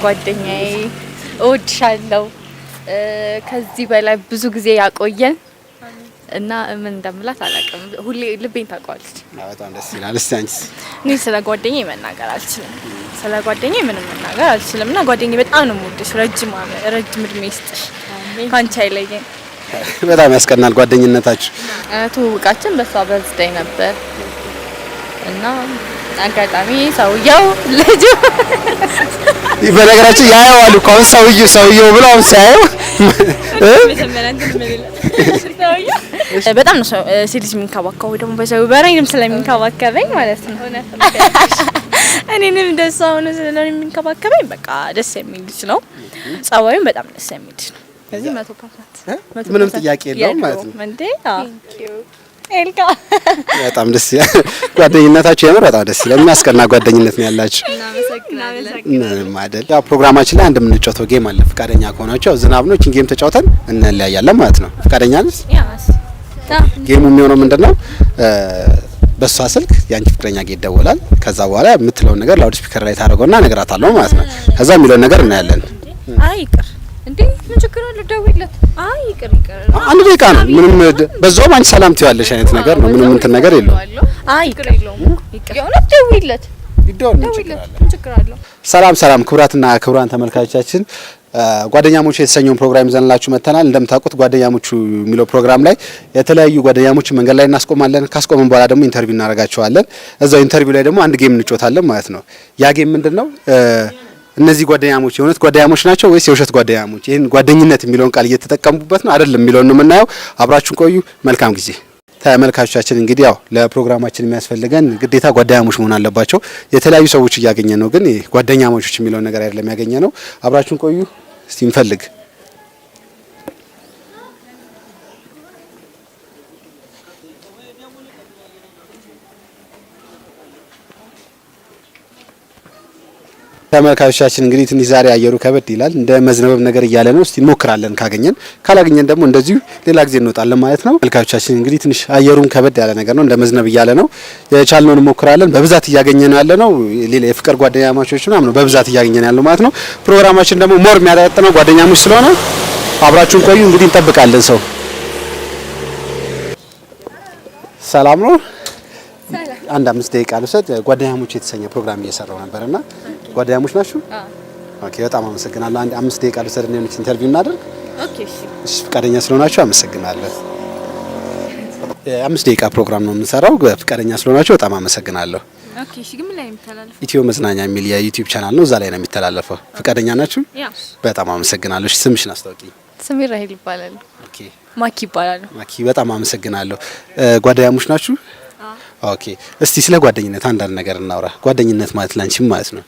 ጓደኛዬ እወድሻለሁ ከዚህ በላይ ብዙ ጊዜ ያቆየን እና ምን እንደምላት አላውቅም። ሁሌ ልቤን ታውቀዋለች። በጣም ደስ ይላል። እስቲ አንቺስ? እኔ ስለ ጓደኛዬ መናገር አልችልም። ስለ ጓደኛዬ ምንም መናገር አልችልም እና ጓደኛዬ በጣም ነው የምወድሽ። ረጅም እድሜ ይስጥሽ። ካንቺ አይለየን። በጣም ያስቀናል ጓደኝነታችሁ። ትውውቃችን በሷ በርዝዴይ ነበር እና አጋጣሚ ሰውየው ልጅ በነገራችን ያየዋል እኮ አሁን ሰውየው ብሎ አሁን ሲያየው በጣም ነው ሴት የሚንከባከበው ደግሞ በሰው በረኝም ስለሚንከባከበኝ ማለት ነው። እኔንም እንደዛ ሆነ ስለሚንከባከበኝ በቃ ደስ የሚል ልጅ ነው። ጸባዩም በጣም ደስ የሚል ነው። ስለዚህ 100% ምንም ጥያቄ የለውም ማለት ነው እንዴ? ኤልካ በጣም ደስ ይላል ጓደኝነታችሁ። የምር በጣም ደስ ይላል። የሚያስቀና ጓደኝነት ነው ያላችሁ። እናመሰግናለን። ማደል ያው ፕሮግራማችን ላይ አንድ የምንጫወተው ጌም አለ። ፍቃደኛ ከሆናችሁ ያው ዝናብ ነው፣ እቺን ጌም ተጫውተን እንለያያለን ማለት ነው። ፍቃደኛ ነሽ? ጌሙ የሚሆነው ምንድነው? በሷ ስልክ ያንቺ ፍቅረኛ ጋር ይደወላል። ከዛ በኋላ የምትለውን ነገር ላውድ ስፒከር ላይ ታደርገውና እነግራታለሁ ማለት ነው። ከዛ የሚለውን ነገር እናያለን። አይ ይቅር እንዴ ምን ችግር አለ? ደውይለት። አይ ይቅር አንድ ደቂቃ ነው ምንም። በዛውም አንቺ ሰላም ትይዋለሽ አይነት ነገር ነው። ምንም እንትን ነገር የለውም። አይ ይቅር የለውም። የእውነት ደውይለት። ምን ችግር አለው? ሰላም ክቡራትና ክቡራን ተመልካቾቻችን ጓደኛሞች የተሰኘውን ፕሮግራም ይዘንላችሁ መተናል። እንደምታውቁት ጓደኛሞቹ የሚለው ፕሮግራም ላይ የተለያዩ ጓደኛሞች መንገድ ላይ እናስቆማለን። ካስቆመን በኋላ ደግሞ ኢንተርቪው እናደርጋቸዋለን። እዛው ኢንተርቪው ላይ ደግሞ አንድ ጌም እንጫወታለን ማለት ነው። ያ ጌም ምንድነው? እነዚህ ጓደኛሞች የእውነት ጓደኛሞች ናቸው ወይስ የውሸት ጓደኛሞች? ይሄን ጓደኝነት የሚለውን ቃል እየተጠቀሙበት ነው አይደለም የሚለውን ነው የምናየው። አብራችሁን ቆዩ። መልካም ጊዜ። ተመልካቾቻችን እንግዲህ ያው ለፕሮግራማችን የሚያስፈልገን ግዴታ ጓደኛሞች መሆን አለባቸው። የተለያዩ ሰዎች እያገኘን ነው፣ ግን ጓደኛሞች የሚለውን ነገር አይደለም ያገኘ ነው። አብራችሁን ቆዩ። እስቲ እንፈልግ። ተመልካቾቻችን እንግዲህ ትንሽ ዛሬ አየሩ ከበድ ይላል፣ እንደ መዝነበብ ነገር እያለ ነው። እስቲ እንሞክራለን። ካላገኘን ደግሞ እንደዚሁ ሌላ ጊዜ እንወጣለን ማለት ነው። ተመልካቾቻችን እንግዲህ ትንሽ አየሩን ከበድ ያለ ነገር ነው፣ እንደ መዝነብ እያለ ነው። የቻልነውን እንሞክራለን። በብዛት እያገኘን ነው ያለነው ሌላ የፍቅር ጓደኛሞች ምናምን ነው በብዛት እያገኘን ያለው ማለት ነው። ፕሮግራማችን ደግሞ ሞር የሚያጠነው ጓደኛሞች ስለሆነ አብራችሁን ቆዩ። እንግዲህ እንጠብቃለን ሰው። ሰላም ነው። አንድ 5 ደቂቃ ልውሰድ። ጓደኛሞች የተሰኘ ፕሮግራም እየሰራው ነበርና ጓደኛሞች ናችሁ? ኦኬ፣ በጣም አመሰግናለሁ። አንድ 5 ደቂቃ ልውሰድ እና ኢንተርቪው እናድርግ። ኦኬ፣ እሺ። ፍቃደኛ ስለሆናችሁ አመሰግናለሁ። 5 ደቂቃ ፕሮግራም ነው የምንሰራው። ፍቃደኛ ስለሆናችሁ በጣም አመሰግናለሁ። ኦኬ፣ እሺ። ግን ምን ላይ የሚተላለፈው? ኢትዮ መዝናኛ የሚል የዩቲዩብ ቻናል ነው፣ እዛ ላይ ነው የሚተላለፈው። ፍቃደኛ ናችሁ? በጣም አመሰግናለሁ። እሺ፣ ስምሽን አስታውቂ። ስሜ ራሄል ይባላል። ኦኬ። ማኪ ይባላል። ማኪ፣ በጣም አመሰግናለሁ። ጓደኛሞች ናችሁ? ኦኬ። እስቲ ስለ ጓደኝነት አንዳንድ ነገር እናውራ። ጓደኝነት ማለት ላንቺ ማለት ነው?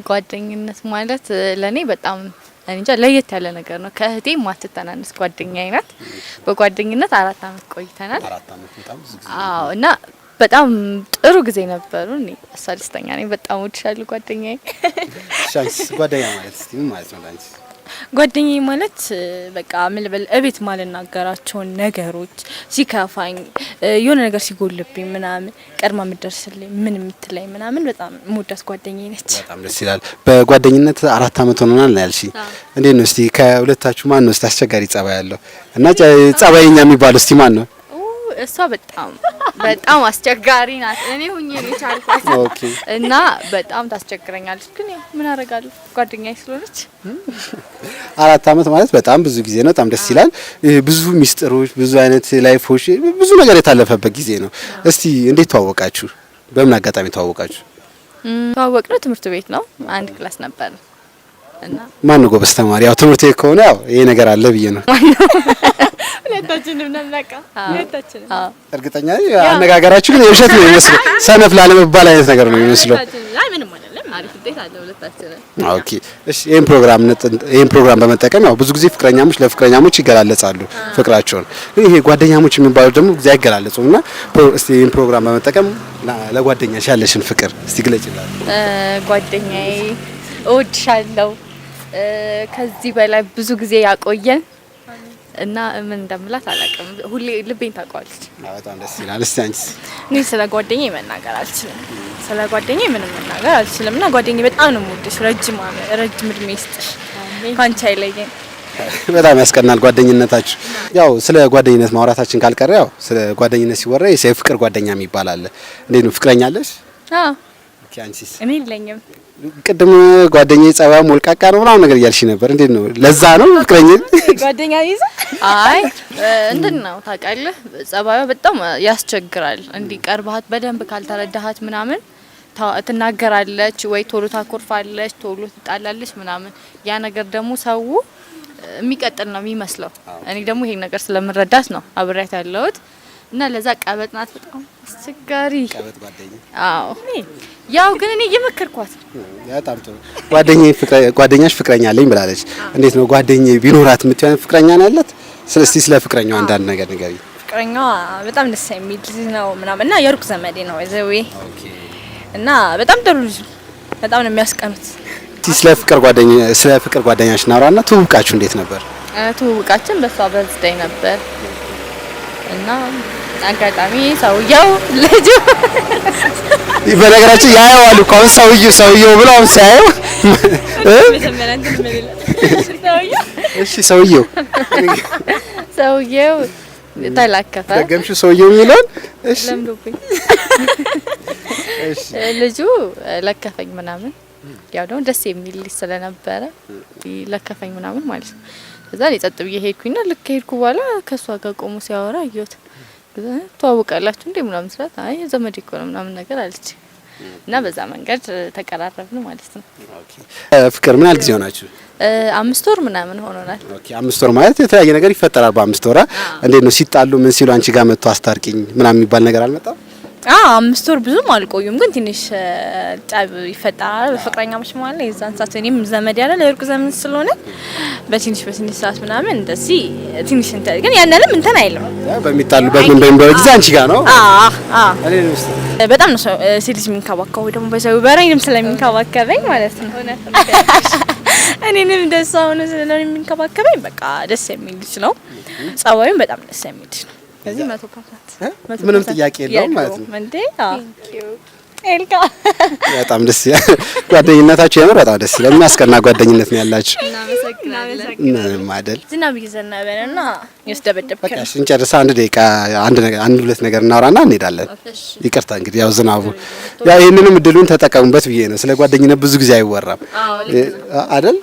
ጓደኝነት ማለት ለኔ በጣም እንጃ ለየት ያለ ነገር ነው። ከእህቴ ማትተናነስ ጓደኛዬ ናት። በጓደኝነት 4 አመት ቆይተናል። 4 አመት በጣም ብዙ ጊዜ። አዎ። እና በጣም ጥሩ ጊዜ ነበሩ። እኔ እሷ ደስተኛ ነኝ። በጣም ወድሻለሁ ጓደኛዬ። ሻንስ ጓደኛ ማለት እስቲ ምን ማለት ነው ላንቺ? ጓደኛዬ ማለት በቃ ምን ልበል፣ እቤት ማልናገራቸው ነገሮች ሲከፋኝ፣ የሆነ ነገር ሲጎልብኝ ምናምን ቀድማ የምትደርስልኝ ምን የምትለኝ ምናምን በጣም ሙዳት ጓደኛዬ ነች። በጣም ደስ ይላል። በጓደኝነት 4 አመት ሆኖናል ያልሽኝ፣ እንዴት ነው እስቲ ከሁለታችሁ ማን ነው እስቲ አስቸጋሪ ጸባይ ያለው እና ጸባይኛ የሚባለው እስቲ ማን ነው? እሷ በጣም አስቸጋሪ ናት። እኔ ሁኜ ነው ቻልኳት እና በጣም ታስቸግረኛለች። ግን ምን አደርጋለሁ ጓደኛዬ ስለሆነች። 4 አመት ማለት በጣም ብዙ ጊዜ ነው። በጣም ደስ ይላል። ብዙ ሚስጥሮች፣ ብዙ አይነት ላይፎች፣ ብዙ ነገር የታለፈበት ጊዜ ነው። እስቲ እንዴት ተዋወቃችሁ? በምን አጋጣሚ ተዋወቃችሁ? ተዋወቅነው ትምህርት ቤት ነው። አንድ ክላስ ነበር እና ማን ነው ጎበዝ ተማሪ? ያው ትምህርት ቤት ከሆነ ያው ይሄ ነገር አለ ብዬ ነው። ሁለታችንም ነንናቃ ሁለታችንም። እርግጠኛ ነኝ አነጋገራችሁ ግን የውሸት ነው የሚመስለው። ሰነፍ ላለመባል አይነት ነገር ነው የሚመስለው። አይ ምንም አይደለም። አሪፍ ውጤት አለ ሁለታችንም። ኦኬ፣ እሺ። ይሄን ፕሮግራም በመጠቀም ያው ብዙ ጊዜ ፍቅረኛሞች ለፍቅረኛሞች ይገላለጻሉ ፍቅራቸውን። ይሄ ጓደኛሞች የሚባሉት ደግሞ ጊዜ አይገላለጹምና እስቲ ይሄን ፕሮግራም በመጠቀም ለጓደኛሽ ያለሽን ፍቅር እስቲ ግለጪላት። ጓደኛዬ እወድሻለሁ ከዚህ በላይ ብዙ ጊዜ ያቆየን እና ምን እንደምላት አላውቅም። ሁሌ ልቤን ታውቀዋለች። በጣም ደስ ይላል። እስቲ አንቺስ? እኔ ስለ ጓደኛዬ መናገር አልችልም። ስለ ጓደኛዬ ምንም መናገር አልችልም። እና ጓደኛዬ በጣም ነው የምወድሽ። ረጅም እድሜ ይስጥሽ፣ ካንቺ አይለየን። በጣም ያስቀናል ጓደኝነታችሁ። ያው ስለ ጓደኝነት ማውራታችን ካልቀረ ያው ስለ ጓደኝነት ሲወራ የፍቅር ጓደኛ የሚባል አለ። እንዴት ነው ፍቅረኛ አለሽ? አዎ። ኦኬ አንቺስ? እኔ የለኝም። ቅድም ጓደኛዬ ጸባዩ ሞልቃቃ ነው ምናምን ነገር እያልሽ ነበር። እንዴት ነው? ለዛ ነው ፍቅረኛ ጓደኛ ይዘ? አይ እንትን ነው ታውቃለህ፣ ጸባዩ በጣም ያስቸግራል። እንዲቀርባት በደንብ ካልተረዳሃት ምናምን ትናገራለች ወይ ቶሎ ታኮርፋለች፣ ቶሎ ትጣላለች ምናምን። ያ ነገር ደግሞ ሰው የሚቀጥል ነው የሚመስለው። እኔ ደግሞ ይሄን ነገር ስለምረዳት ነው አብሬያት ያለሁት እና ለዛ ቀበጥ ናት፣ በጣም አስቸጋሪ ቀበጥ ጓደኛ። አዎ ያው ግን እኔ እየመከርኳት በጣም ጥሩ። ጓደኛሽ ፍቅረኛ አለኝ ብላለች። እንዴት ነው ጓደኛዬ ቢኖራት የምትሆን ፍቅረኛ ነው ያላት? እስቲ ስለ ፍቅረኛው አንዳንድ ነገር ንገሪ። ፍቅረኛዋ በጣም ደስ የሚል ልጅ ነው ምናምን እና የሩቅ ዘመዴ ነው ዘዌ እና በጣም ጥሩ ልጅ ነው። በጣም ነው የሚያስቀኑት። ስለ ፍቅር ጓደኛሽ እናውራና ትውውቃችሁ እንዴት ነበር? ትውውቃችን በሷ በርዝዴይ ነበር እና አጋጣሚ ሰውየው ልጅ በነገራችን ያየዋል እኮ አሁን ሰውየው ብሎ አሁን ሲያየው እሺ ሰውየው ተላከፈ ደገምሽው ሰውየው የሚለውን እሺ ለምዶብኝ ልጁ ለከፈኝ ምናምን ያው ደግሞ ደስ የሚል ልጅ ስለነበረ ለከፈኝ ምናምን ማለት ነው። ከዛ ጸጥ ብዬ ሄድኩኝና ልክ ሄድኩ በኋላ ከሷ ጋር ቆሞ ሲያወራ አየሁት። ተዋውቃላችሁ እንዴ ምናምን ስላት አይ ዘመድ እኮ ነው ምናምን ነገር አለች እና በዛ መንገድ ተቀራረብን ማለት ነው። ኦኬ ፍቅር ምን ያህል ጊዜ ሆናችሁ? 5 ወር ምናምን ሆኖናል። ኦኬ 5 ወር ማለት የተለያየ ነገር ይፈጠራል በ5 ወር። እንዴት ነው ሲጣሉ ምን ሲሉ አንቺ ጋር መጥቶ አስታርቂኝ ምናምን የሚባል ነገር አልመጣም? 5 ወር ብዙም አልቆዩም፣ ግን ትንሽ ጣብ ይፈጠራል በፍቅረኛሞች ማለት ነው። የዛን ሰዓት እኔም ዘመድ ያለ ለሩቅ ዘመን ስለሆነ በትንሽ ሰዓት ምናምን እንደዚህ ትንሽ እንትን ግን ያንንም እንትን አይልም። በሚጣሉበት ምን በሚባል ጊዜ አንቺ ጋር ነው? በጣም ነው ሴት የሚንከባከበው ደግሞ በዛው በረኝም ስለሚንከባከበኝ ማለት ነው። እኔንም ደስ አሁን ስለሚንከባከበኝ በቃ ደስ የሚል ልጅ ነው። ጸባዩም በጣም ደስ የሚል ልጅ ነው። በዚህ 100% ምንም ጥያቄ የለውም ማለት ነው። እንዴ ኤልካ በጣም ደስ ይላል። ጓደኝነታችሁ የምር በጣም ደስ ይላል። የሚያስቀና ጓደኝነት ነው ያላችሁ። እናመሰግናለን። ማደል ዝናብ እየዘነበና ያስደበደብከ በቃ እንጨርሳ አንድ ደቂቃ አንድ ሁለት ነገር እናወራና እንሄዳለን። ይቅርታ እንግዲህ ያው ዝናቡ ያው ይሄንንም እድሉን ተጠቀሙበት ብዬ ነው። ስለ ጓደኝነት ብዙ ጊዜ አይወራም አይደል?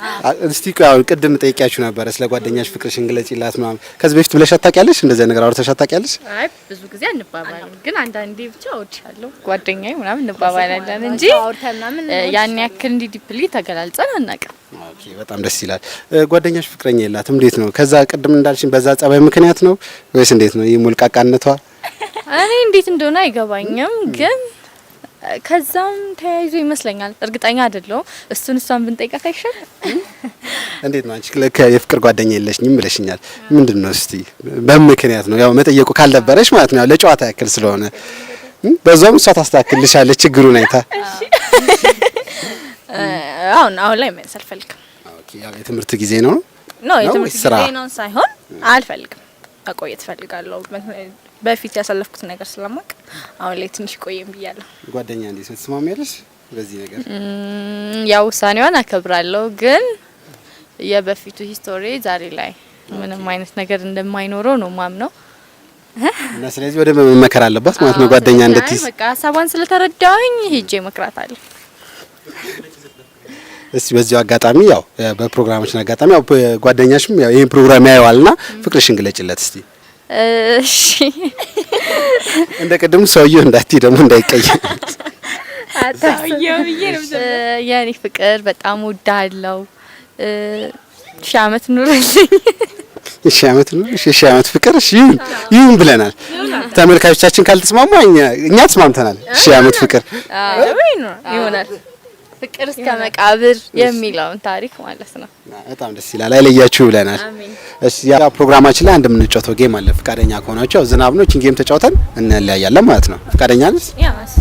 እስቲ ያው ቅድም ጠይቂያችሁ ነበር ስለ ጓደኛሽ ፍቅርሽን ግለጪላት ምናምን። ከዚህ በፊት ብለሽ አታውቂያለሽ? እንደዚህ ነገር አውርተሽ አታውቂያለሽ? አይ ብዙ ጊዜ አንባባልም፣ ግን አንዳንዴ ብቻ እወድሻለሁ ጓደኛዬ ምናምን እንባባላለን እንጂ ያን ያክል እንዲ ዲፕሊ ተገላልጸን አናውቅም። ኦኬ በጣም ደስ ይላል። ጓደኛሽ ፍቅረኛ የላትም? እንዴት ነው? ከዛ ቅድም እንዳልሽኝ በዛ ጸባይ ምክንያት ነው ወይስ እንዴት ነው? የሙልቃቃነቷ እኔ እንዴት እንደሆነ አይገባኝም፣ ግን ከዛም ተያይዞ ይመስለኛል። እርግጠኛ አይደለሁም። እሷን ብንጠይቃት አይሻልም? እንዴት ነው? አንቺ የፍቅር ጓደኛ የለሽኝም ብለሽኛል። ምንድነው? እስቲ በምክንያት ነው ያው መጠየቁ ካልነበረሽ ማለት ነው ያው ለጨዋታ ያክል ስለሆነ በዛውም እሷ ታስተካክልልሻለች ችግሩን አይታ። አሁን ላይ መልስ አልፈልግም። ኦኬ ያው የትምህርት ጊዜ ነው የትምህርት ጊዜ ነው ሳይሆን አልፈልግም፣ መቆየት እፈልጋለሁ። በፊት ያሳለፍኩት ነገር ስለማውቅ አሁን ላይ ትንሽ ቆየም ብያለሁ። ጓደኛ እንዴት ነው? ትስማሚያለሽ በዚህ ነገር? ያው ውሳኔዋን አከብራለሁ፣ ግን የበፊቱ ሂስቶሪ ዛሬ ላይ ምንም አይነት ነገር እንደማይኖረው ነው ማምነው እና ስለዚህ ወደ መመከር አለባት ማለት ነው ጓደኛ እንድትይዝ። በቃ ሀሳቧን ስለተረዳሁኝ ሄጄ እመክራታለሁ። እስቲ በዚህ አጋጣሚ ያው በፕሮግራማችን አጋጣሚ ያው ጓደኛሽም ያው ይሄን ፕሮግራም ያየዋልና ፍቅርሽን ግለጭለት እስቲ። እሺ እንደ ቅድሙ ሰውየው እንዳትይ ደግሞ እንዳይቀየም። ሰውየው የኔ ፍቅር በጣም ወዳለው 1000 ዓመት ኑርልኝ። እሺ ዓመት ነው። እሺ ዓመት ፍቅር እሺ ይሁን ብለናል። ተመልካቾቻችን ካልተስማሙ እኛ ተስማምተናል። እሺ ዓመት ፍቅር ይሆናል። ፍቅር እስከ መቃብር የሚለውን ታሪክ ማለት ነው። በጣም ደስ ይላል። አይለያችሁ ብለናል። እሺ ያ ፕሮግራማችን ላይ እንደምንጫወተው ጌም አለ። ፍቃደኛ ከሆናችሁ ዝናብ ነው። እቺን ጌም ተጫውተን እንለያያለን ማለት ነው። ፍቃደኛ ነሽ? ያስ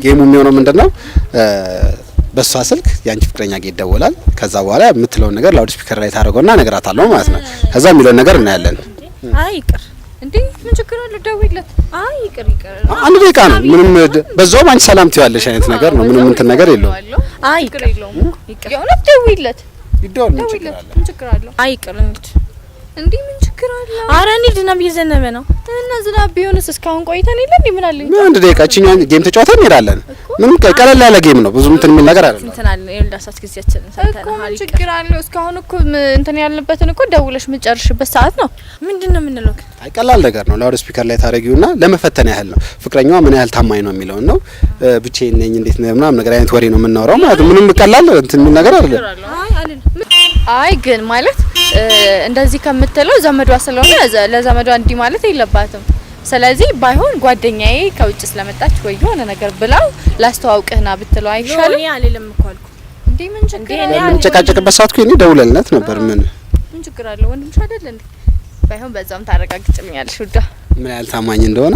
ጌሙ የሚሆነው ምንድነው? በሷ ስልክ ያንቺ ፍቅረኛ ጋር ይደወላል። ከዛ በኋላ የምትለውን ነገር ላውድ ስፒከር ላይ ታደርገውና እነግራታለሁ ማለት ነው። ከዛ የሚለውን ነገር እናያለን። አይ ይቅር እንዴ ምን ችግር አለ? ደውይለት። አይ ይቅር አንድ ደቂቃ ነው ምንም። በዛውም አንቺ ሰላም ትያለሽ አይነት ነገር ነው። ምንም እንትን ነገር የለውም። አይ ይቅር የለውም። የእውነት ደውይለት። ይደውል ምን ችግር አለ? ምን ችግር አለ? አይ ይቅር እንዴ ምን ችግር አለ? ኧረ እንሂድ። ዝናብ እየዘነበ ነው እና ዝናብ ቢሆንስ እስካሁን ቆይተን የለ እንዴ? ምን አለ? አንድ ደቂቃ እቺኛን ጌም ተጫውተን እንሄዳለን። ምንም ቀለል ያለ ጌም ነው። ብዙ እንትን የሚል ነገር አይደለም። እንትን አለ የልዳሳት ጊዜያችንን ሰንተናል። እኮ ችግር አለው። እስካሁን እኮ እንትን ያልንበትን እኮ ደውለሽ የምትጨርሽበት ሰዓት ነው። ምንድነው የምንለው? አይ ቀላል ነገር ነው። ላውድ ስፒከር ላይ ታረጊውና ለመፈተን ያህል ነው። ፍቅረኛዋ ምን ያህል ታማኝ ነው የሚለውን ነው። ብቻዬን ነኝ እንዴት ነው ምናምን ነገር አይነት ወሬ ነው የምናወራው ማለት ነው። ምንም ቀላል እንትን የሚል ነገር አይደለም። አይ ግን ማለት እንደዚህ ከምትለው ዘመዷ ስለሆነ ለዘመዷ እንዲህ ማለት የለባትም። ስለዚህ ባይሆን ጓደኛዬ ከውጭ ስለመጣች ወይ የሆነ ነገር ብላው ላስተዋውቅህና ብትለው አይሻልም? እኔ አልልም እኮ አልኩ። እንዴ ምን ችግር አለ? ምን ጨቃጨቅበት ሰዓት እኔ ደውለልነት ነበር። ምን ችግር አለ? ወንድምሽ አይደል እንዴ? ባይሆን በዛም ታረጋግጭልኛለሽ ውዳ ምን ያህል ታማኝ እንደሆነ።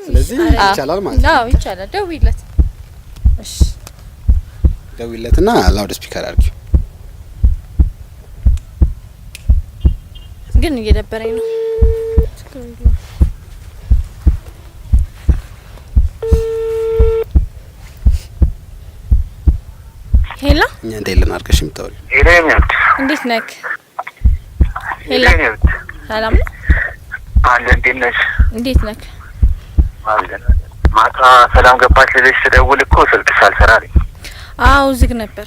ስለዚህ ይቻላል ማለት ነው። አዎ ይቻላል። ደውይለት። እሺ ደውይለትና ላውድ ስፒከር አድርጊው። ግን እየደበረኝ ነው። ሄላ እኛ እንዴት ልናርገሽ የምታወሪ? እንዴት ነክ? ሄላ ሰላም ነው አለ። እንዴት ነሽ? እንዴት ነክ? አለን። ማታ ሰላም ገባች ልልሽ ስደውል እኮ ስልክሽ አልሰራ አለኝ። አዎ ዝግ ነበር።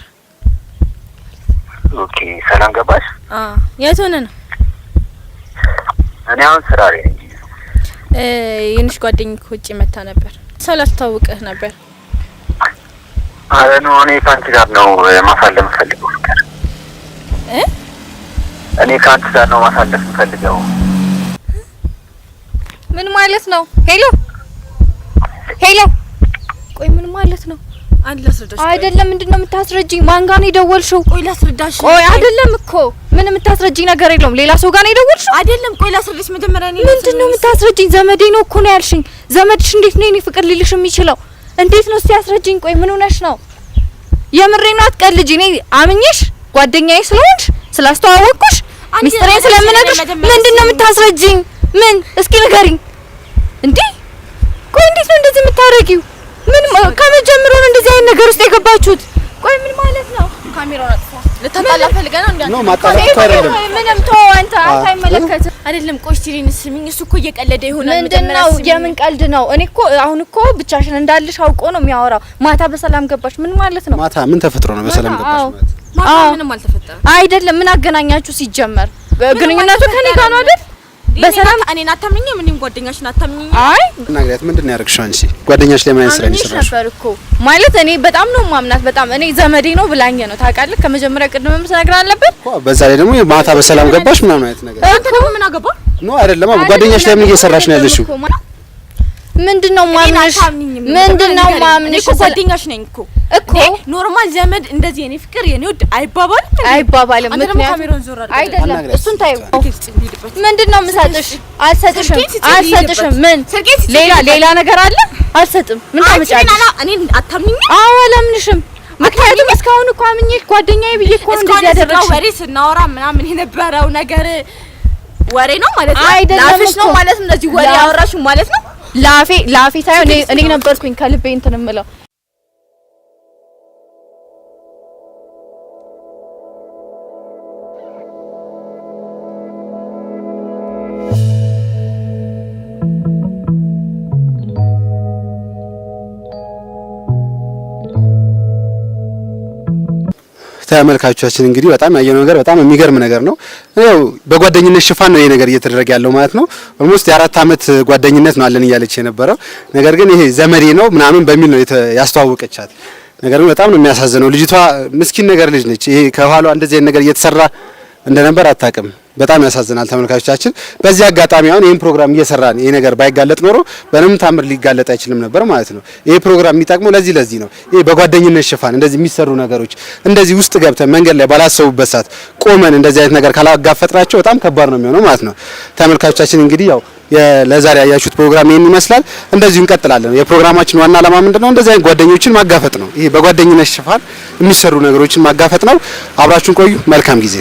ኦኬ ሰላም ገባሽ? የት ሆነ ነው? እኔ አሁን ስራ ላይ ነኝ። የንሽ ጓደኛዬ ውጪ መታ ነበር። ሰው ላስተዋውቅህ ነበር። አረ ነው እኔ ከአንቺ ጋር ነው ማሳለፍ ፈልገው ነገር እኔ ከአንቺ ጋር ነው ማሳለፍ ፈልገው። ምን ማለት ነው? ሄሎ ሄሎ፣ ቆይ ምን ማለት ነው? አንድ ላስረዳሽ። አይደለም ምንድነው የምታስረጂኝ? ማን ጋር ነው የደወልሽው? ቆይ ላስረዳሽ። ቆይ አይደለም እኮ ምን የምታስረጂኝ ነገር የለውም። ሌላ ሰው ጋር ነው የደወልሽው? አይደለም ቆይ ላስረዳሽ። መጀመሪያ እኔ ምንድነው የምታስረጂኝ? ዘመዴ ነው እኮ ነው ያልሽኝ። ዘመድሽ እንዴት ነው የኔ ፍቅር ሊልሽ የሚችለው? እንዴት ነው እስቲ ያስረጂኝ። ቆይ ምን ሆነሽ ነው? የምሬን ነው አትቀልጂ። እኔ አምኜሽ ጓደኛዬ ስለሆንሽ ስላስተዋወቅኩሽ ሚስጥሬን ስለምነግርሽ ምንድነው የምታስረጂኝ? ምን እስኪ ንገሪኝ። እንዴ ቆይ እንዴት ነው እንደዚህ የምታረጊው? ምን ከመጀመሩ ነው እንደዚህ አይነት ነገር ውስጥ የገባችሁት? ቆይ ምን ማለት ነው? ካሜራውን አጥፋ። ልታጣላ ፈልገህ ነው እንዴ? ነው ማጣላት አይደለም። ምንም ተው አንተ አይመለከትም። አይደለም ቆይ ሲሪን ስሚኝ። እሱ እኮ እየቀለደ ይሆናል። ምንድነው? የምን ቀልድ ነው? እኔ እኮ አሁን እኮ ብቻሽን እንዳልሽ አውቆ ነው የሚያወራው። ማታ በሰላም ገባሽ ምን ማለት ነው? ማታ ምን ተፈጥሮ ነው በሰላም ገባሽ ማለት? ማታ ምንም አልተፈጠረም። አይደለም ምን አገናኛችሁ ሲጀመር? ግንኙነቱ ከኔ ጋር ነው አይደል? በሰላም እኔን አታምኚኝም? እኔም ጓደኛሽን አታምኚኝም? አይ እናግሪያት። ምንድነው ያደርግሽው አንቺ? ጓደኛሽ ለምን አይነት ስራ ይሰራሽ ነበር እኮ ማለት እኔ በጣም ነው ማምናት። በጣም እኔ ዘመዴ ነው ብላኝ ነው ታውቃለህ። ከመጀመሪያ ቅድምም ተነግራ አለበት እኮ። በዛ ላይ ደግሞ ማታ በሰላም ገባሽ ምናምን አይነት ነገር አንተ ደግሞ ምን አገባ ነው? አይደለም ጓደኛሽ ለምን እየሰራሽ ነው ያለሽው? ምንድነው ማምንሽ? ምንድነው ማምንሽ? እኮ ጓደኛሽ ነኝ እኮ ኖርማል ዘመድ እንደዚህ የኔ ፍቅር የኔ ውድ አይባባልም። ምክንያቱም አይደለም እሱን ታዩ። ምንድነው የምሰጥሽ? አልሰጥሽም። ምን ሌላ ነገር አለ? አልሰጥም። ምን ታመጫለሽ? እኔን አታምኚኝ? አዎ አላምንሽም። ምክንያቱም እስካሁን እኮ አምኜሽ ጓደኛዬ ብዬ እኮ ነው እንደዚህ ያደረግሽ። ወሬ ስናወራ ምናምን የነበረው ነገር ወሬ ነው ማለት ነው? አይደለም ላፍሽ ነው ማለት ነው? እንደዚህ ወሬ ያወራሽው ማለት ነው? ላፌ ሳይሆን እኔ ነበርኩኝ ከልቤ እንትን እምለው። ተመልካቾቻችን እንግዲህ በጣም ያየነው ነገር በጣም የሚገርም ነገር ነው። ያው በጓደኝነት ሽፋን ነው ይሄ ነገር እየተደረገ ያለው ማለት ነው። ኦልሞስት የ4 አመት ጓደኝነት ነው አለን እያለች የነበረው ነገር ግን ይሄ ዘመዴ ነው ምናምን በሚል ነው ያስተዋወቀቻት። ነገር ግን በጣም ነው የሚያሳዝነው። ልጅቷ ምስኪን ነገር ልጅ ነች። ይሄ ከኋላዋ እንደዚህ አይነት ነገር እየተሰራ እንደነበር አታውቅም። በጣም ያሳዝናል ተመልካቾቻችን። በዚህ አጋጣሚ አሁን ይሄን ፕሮግራም እየሰራን ይሄ ነገር ባይጋለጥ ኖሮ በምንም ታምር ሊጋለጥ አይችልም ነበር ማለት ነው። ይሄ ፕሮግራም የሚጠቅመው ለዚህ ነው። ይሄ በጓደኝነት ሽፋን እንደዚህ የሚሰሩ ነገሮች እንደዚህ ውስጥ ገብተን መንገድ ላይ ባላሰቡበት ሰዓት ቆመን እንደዚህ አይነት ነገር ካላጋፈጥናቸው በጣም ከባድ ነው የሚሆነው ማለት ነው። ተመልካቾቻችን እንግዲህ ያው ለዛሬ ያያችሁት ፕሮግራም ይሄን ይመስላል። እንደዚሁ እንቀጥላለን። የፕሮግራማችን ዋና ዓላማ ምንድነው? እንደዚህ አይነት ጓደኞችን ማጋፈጥ ነው። ይሄ በጓደኝነት ሽፋን የሚሰሩ ነገሮችን ማጋፈጥ ነው። አብራችሁን ቆዩ። መልካም ጊዜ